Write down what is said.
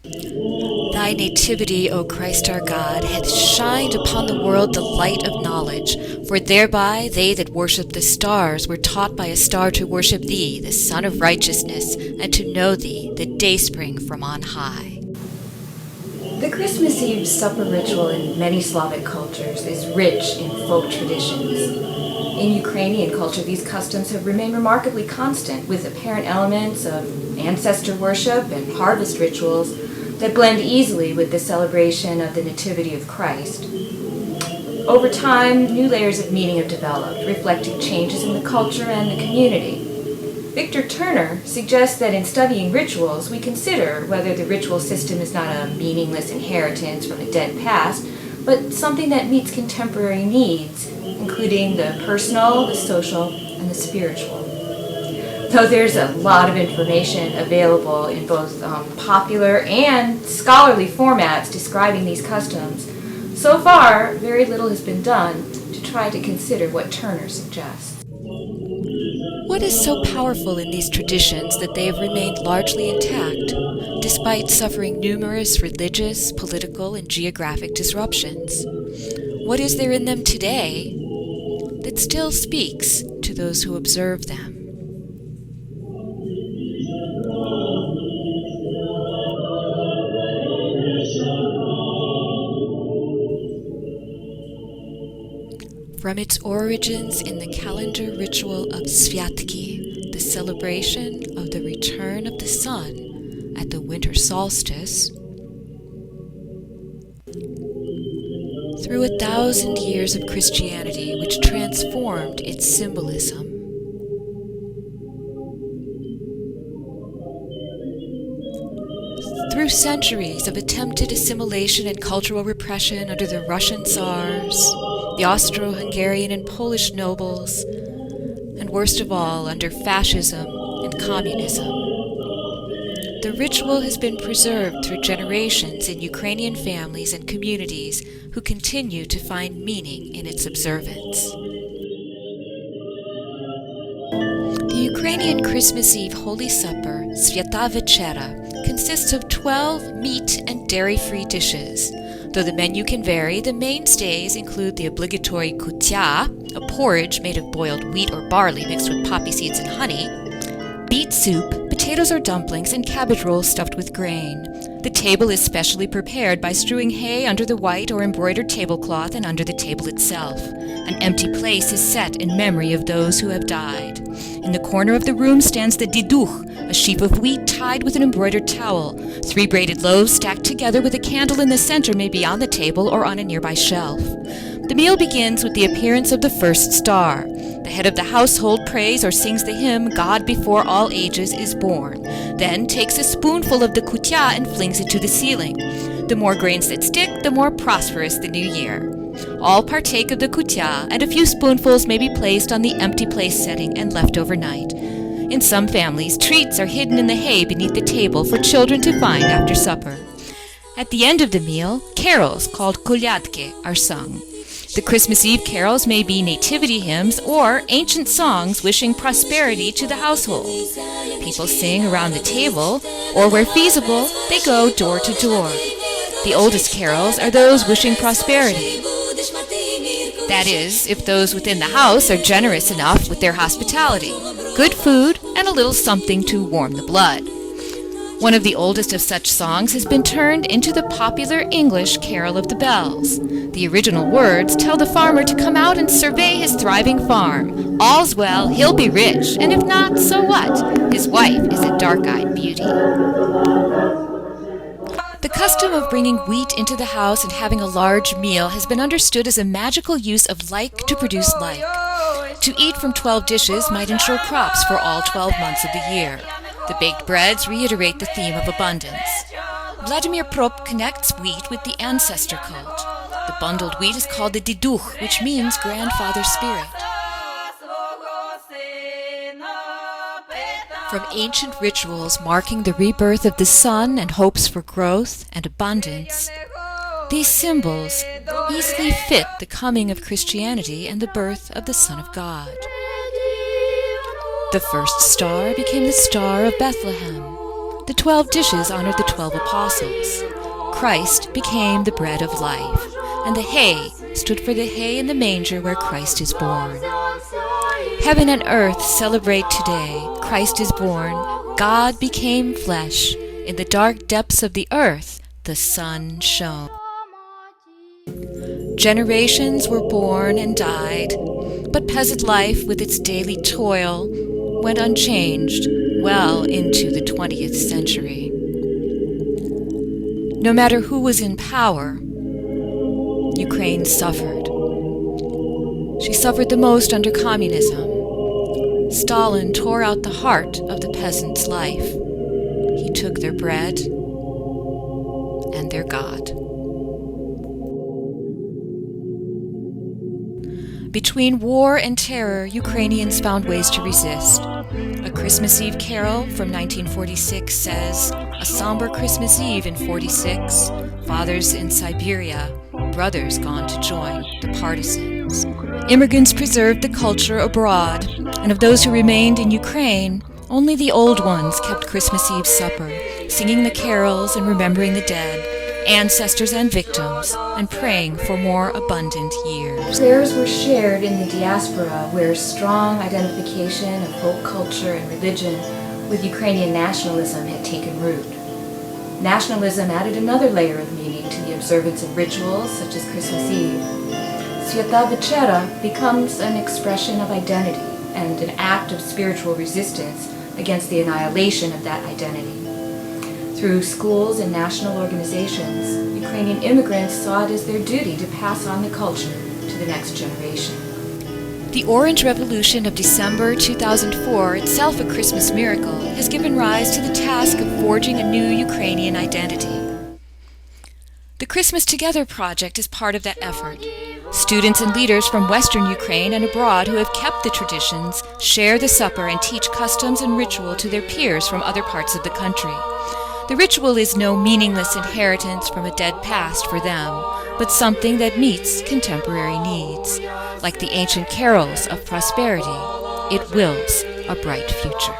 Thy nativity, O Christ our God, hath shined upon the world the light of knowledge, for thereby they that worship the stars were taught by a star to worship thee, the Son of Righteousness, and to know thee, the dayspring from on high. The Christmas Eve supper ritual in many Slavic cultures is rich in folk traditions. In Ukrainian culture, these customs have remained remarkably constant, with apparent elements of ancestor worship and harvest rituals that blend easily with the celebration of the Nativity of Christ. Over time, new layers of meaning have developed, reflecting changes in the culture and the community. Victor Turner suggests that in studying rituals, we consider whether the ritual system is not a meaningless inheritance from a dead past, but something that meets contemporary needs, including the personal, the social, and the spiritual. Though there's a lot of information available in both popular and scholarly formats describing these customs, so far very little has been done to try to consider what Turner suggests. What is so powerful in these traditions that they have remained largely intact, despite suffering numerous religious, political, and geographic disruptions? What is there in them today that still speaks to those who observe them? From its origins in the calendar ritual of Sviatki, the celebration of the return of the sun at the winter solstice, through 1,000 years of Christianity which transformed its symbolism, through centuries of attempted assimilation and cultural repression under the Russian Tsars, the Austro-Hungarian and Polish nobles, and worst of all, under fascism and communism. The ritual has been preserved through generations in Ukrainian families and communities who continue to find meaning in its observance. The Ukrainian Christmas Eve Holy Supper, Sviata Vechera, consists of 12 meat and dairy-free dishes. Though the menu can vary, the mainstays include the obligatory kutya, a porridge made of boiled wheat or barley mixed with poppy seeds and honey, beet soup, potatoes or dumplings, and cabbage rolls stuffed with grain. The table is specially prepared by strewing hay under the white or embroidered tablecloth and under the table itself. An empty place is set in memory of those who have died. In the corner of the room stands the diduch, a sheaf of wheat tied with an embroidered towel. 3 braided loaves stacked together with a candle in the center may be on the table or on a nearby shelf. The meal begins with the appearance of the first star. The head of the household prays or sings the hymn, God before all ages is born, then takes a spoonful of the kutya and flings it to the ceiling. The more grains that stick, the more prosperous the new year. All partake of the kutya, and a few spoonfuls may be placed on the empty place setting and left overnight. In some families, treats are hidden in the hay beneath the table for children to find after supper. At the end of the meal, carols called kolyadke are sung. The Christmas Eve carols may be nativity hymns or ancient songs wishing prosperity to the household. People sing around the table, or where feasible, they go door to door. The oldest carols are those wishing prosperity. That is, if those within the house are generous enough with their hospitality, good food, and a little something to warm the blood. One of the oldest of such songs has been turned into the popular English Carol of the Bells. The original words tell the farmer to come out and survey his thriving farm. All's well, he'll be rich, and if not, so what? His wife is a dark-eyed beauty. The custom of bringing wheat into the house and having a large meal has been understood as a magical use of like to produce like. To eat from 12 dishes might ensure crops for all 12 months of the year. The baked breads reiterate the theme of abundance. Vladimir Prop connects wheat with the ancestor cult. The bundled wheat is called the diduch, which means grandfather spirit. From ancient rituals marking the rebirth of the sun and hopes for growth and abundance, these symbols easily fit the coming of Christianity and the birth of the Son of God. The first star became the Star of Bethlehem. The 12 dishes honored the 12 apostles. Christ became the bread of life, and the hay stood for the hay in the manger where Christ is born. Heaven and earth celebrate today. Christ is born. God became flesh. In the dark depths of the earth, the sun shone. Generations were born and died, but peasant life with its daily toil went unchanged well into the 20th century. No matter who was in power, Ukraine suffered. She suffered the most under communism. Stalin tore out the heart of the peasant's life. He took their bread and their God. Between war and terror, Ukrainians found ways to resist. A Christmas Eve carol from 1946 says, "A somber Christmas Eve in 46, fathers in Siberia, brothers gone to join the partisans." Immigrants preserved the culture abroad, and of those who remained in Ukraine, only the old ones kept Christmas Eve supper, singing the carols and remembering the dead, ancestors and victims, and praying for more abundant years. Prayers were shared in the diaspora, where strong identification of folk culture and religion with Ukrainian nationalism had taken root. Nationalism added another layer of meaning to the observance of rituals such as Christmas Eve. Sviata Vechera becomes an expression of identity and an act of spiritual resistance against the annihilation of that identity. Through schools and national organizations, Ukrainian immigrants saw it as their duty to pass on the culture to the next generation. The Orange Revolution of December 2004, itself a Christmas miracle, has given rise to the task of forging a new Ukrainian identity. The Christmas Together project is part of that effort. Students and leaders from Western Ukraine and abroad who have kept the traditions share the supper and teach customs and ritual to their peers from other parts of the country. The ritual is no meaningless inheritance from a dead past for them, but something that meets contemporary needs. Like the ancient carols of prosperity, it wills a bright future.